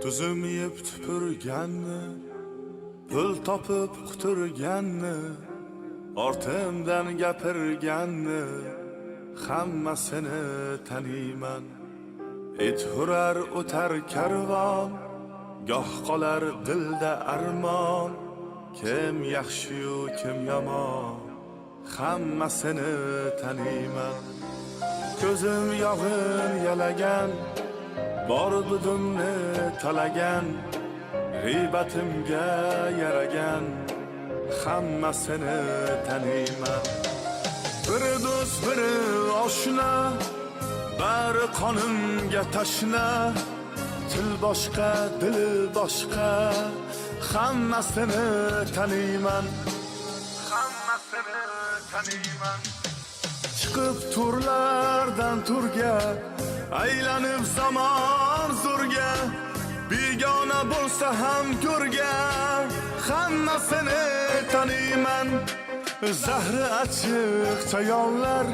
Tuzum yeb tupurganni, pul topib quturganni, ortimdan gapirganni, hammasini taniyman. Et hurar o'tar karvon, goh qolar dilda armon. Kim yaxshi-yu kim yomon, hammasini taniyman. Ko'zim yog'in yalagan, bor budimni talagan, g'iybatimga yaragan, hammasini taniyman. Biri do'st, biri oshna, bari qonimga tashna. Til boshqa, dil boshqa, hammasini taniyman. Hammasini taniyman. Chiqib turlardan turga, aylanib zamon zo'rga, begona bo'lsa ham ko'rga, hammasini taniyman. Zahri achchiq chayonlar,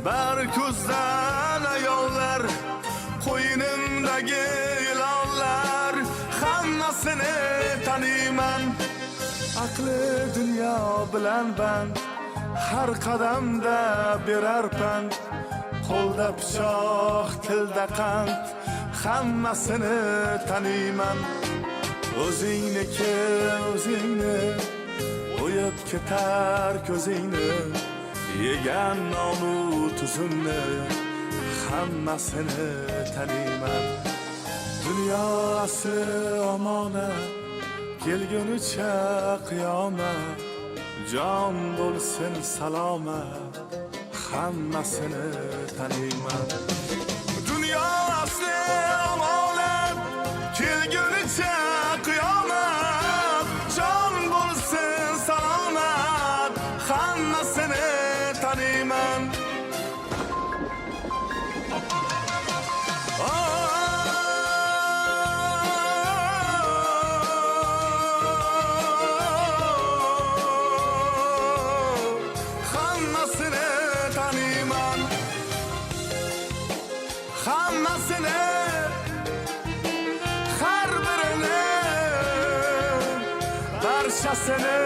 bari ko'zdan ayollar, qo'ynimdagi ilonlar, hammasini taniyman. Aqli dunyo bilan band, har qadamda berar pand. Qo'lda pichoq, tilda qand, hammasini taniyman. O'zingniki o'zingni, o'yib ketar ko'zingni, yegan nonu tuzimni, hammasini taniyman. Dunyo asli omonat, kelgunicha qiyomat, jon bo'lsin salomat, hammasini taniyman. Dunyo asli omonat, kelgunicha qiyomat, jon bo'lsin salomat, hammasini taniyman. Hammasini, har birini, barchasini